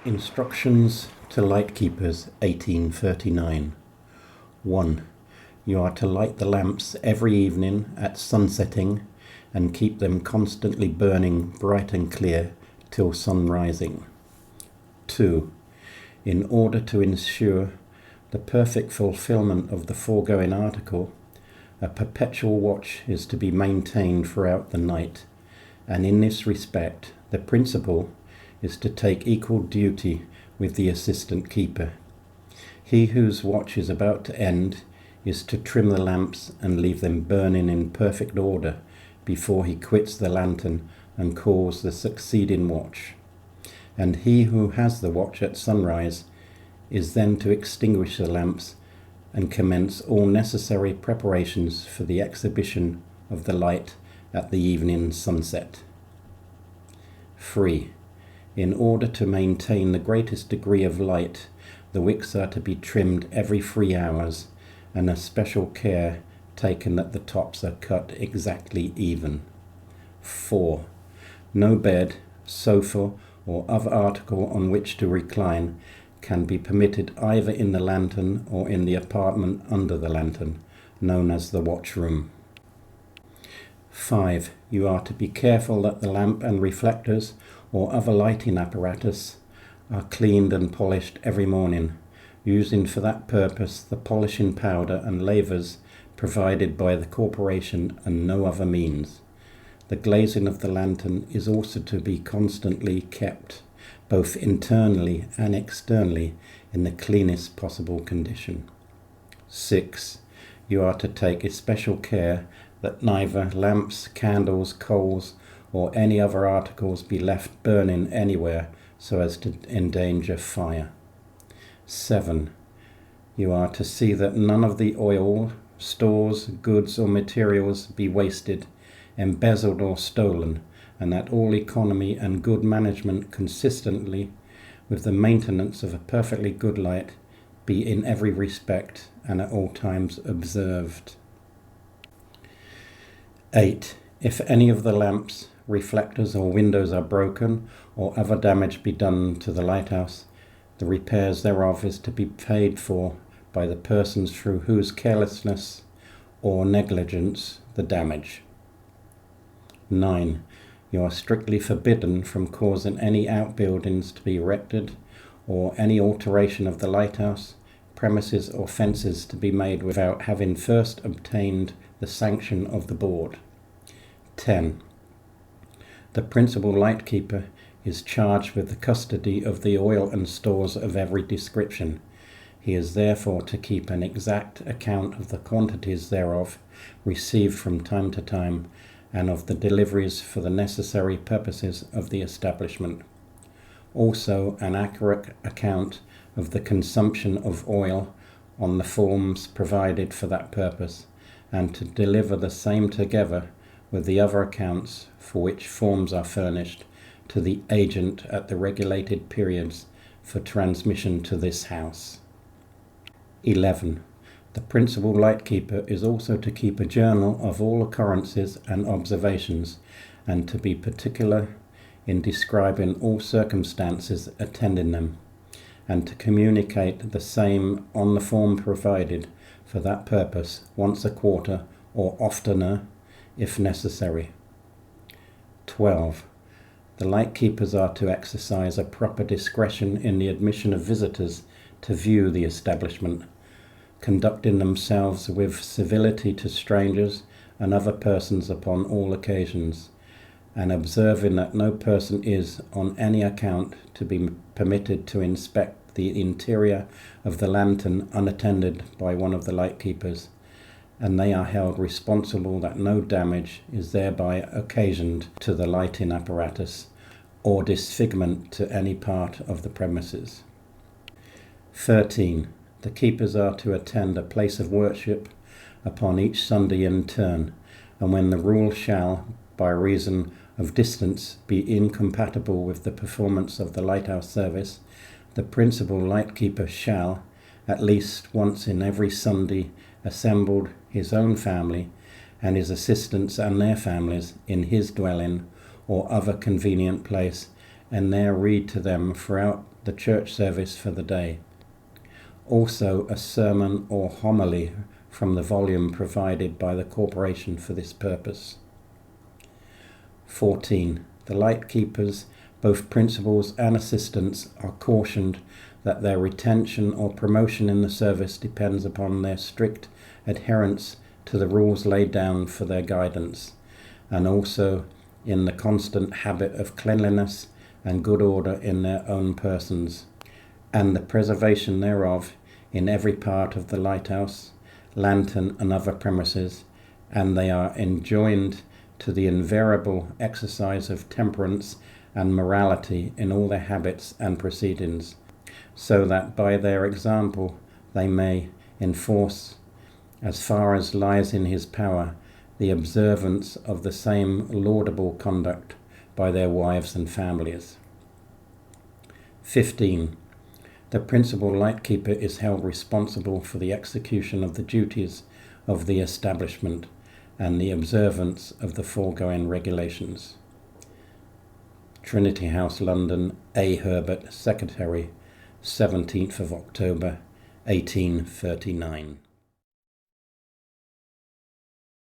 Instructions to Lightkeepers 1839. 1. You are to light the lamps every evening at sunsetting and keep them constantly burning bright and clear till sunrising. 2. In order to ensure the perfect fulfillment of the foregoing article, a perpetual watch is to be maintained throughout the night, and in this respect the principal is to take equal duty with the assistant keeper. He whose watch is about to end is to trim the lamps and leave them burning in perfect order before he quits the lantern and calls the succeeding watch. And he who has the watch at sunrise is then to extinguish the lamps and commence all necessary preparations for the exhibition of the light at the evening sunset. 3. In order to maintain the greatest degree of light, the wicks are to be trimmed every 3 hours, and a special care taken that the tops are cut exactly even. 4. No bed, sofa, or other article on which to recline can be permitted either in the lantern or in the apartment under the lantern, known as the watchroom. 5. You are to be careful that the lamp and reflectors or other lighting apparatus are cleaned and polished every morning, using for that purpose the polishing powder and lavers provided by the corporation and no other means. The glazing of the lantern is also to be constantly kept, both internally and externally, in the cleanest possible condition. 6. You are to take especial care that neither lamps, candles, coals, or any other articles be left burning anywhere so as to endanger fire. 7. You are to see that none of the oil, stores, goods, or materials be wasted, embezzled, or stolen, and that all economy and good management consistently with the maintenance of a perfectly good light be in every respect and at all times observed. 8. If any of the lamps, reflectors, or windows are broken, or other damage be done to the lighthouse, the repairs thereof is to be paid for by the persons through whose carelessness or negligence the damage. 9. You are strictly forbidden from causing any outbuildings to be erected, or any alteration of the lighthouse, premises, or fences to be made without having first obtained the sanction of the board. 10. The principal lightkeeper is charged with the custody of the oil and stores of every description. He is therefore to keep an exact account of the quantities thereof received from time to time, and of the deliveries for the necessary purposes of the establishment. Also an accurate account of the consumption of oil on the forms provided for that purpose, and to deliver the same together with the other accounts for which forms are furnished to the agent at the regulated periods for transmission to this house. 11. The principal lightkeeper is also to keep a journal of all occurrences and observations, and to be particular in describing all circumstances attending them, and to communicate the same on the form provided for that purpose once a quarter or oftener if necessary. 12. The lightkeepers are to exercise a proper discretion in the admission of visitors to view the establishment, conducting themselves with civility to strangers and other persons upon all occasions, and observing that no person is, on any account, to be permitted to inspect the interior of the lantern unattended by one of the lightkeepers, and they are held responsible that no damage is thereby occasioned to the lighting apparatus, or disfigurement to any part of the premises. 13. The keepers are to attend a place of worship upon each Sunday in turn, and when the rule shall, by reason of distance, be incompatible with the performance of the lighthouse service, the principal lightkeeper shall, at least once in every Sunday, assembled his own family and his assistants and their families in his dwelling or other convenient place, and there read to them throughout the church service for the day. Also a sermon or homily from the volume provided by the corporation for this purpose. 14. The lightkeepers, both principals and assistants, are cautioned that their retention or promotion in the service depends upon their strict adherence to the rules laid down for their guidance, and also in the constant habit of cleanliness and good order in their own persons, and the preservation thereof in every part of the lighthouse, lantern and other premises, and they are enjoined to the invariable exercise of temperance and morality in all their habits and proceedings, so that by their example they may enforce, as far as lies in his power, the observance of the same laudable conduct by their wives and families. 15. The principal lightkeeper is held responsible for the execution of the duties of the establishment and the observance of the foregoing regulations. Trinity House, London, A. Herbert, Secretary, 17th of October, 1839.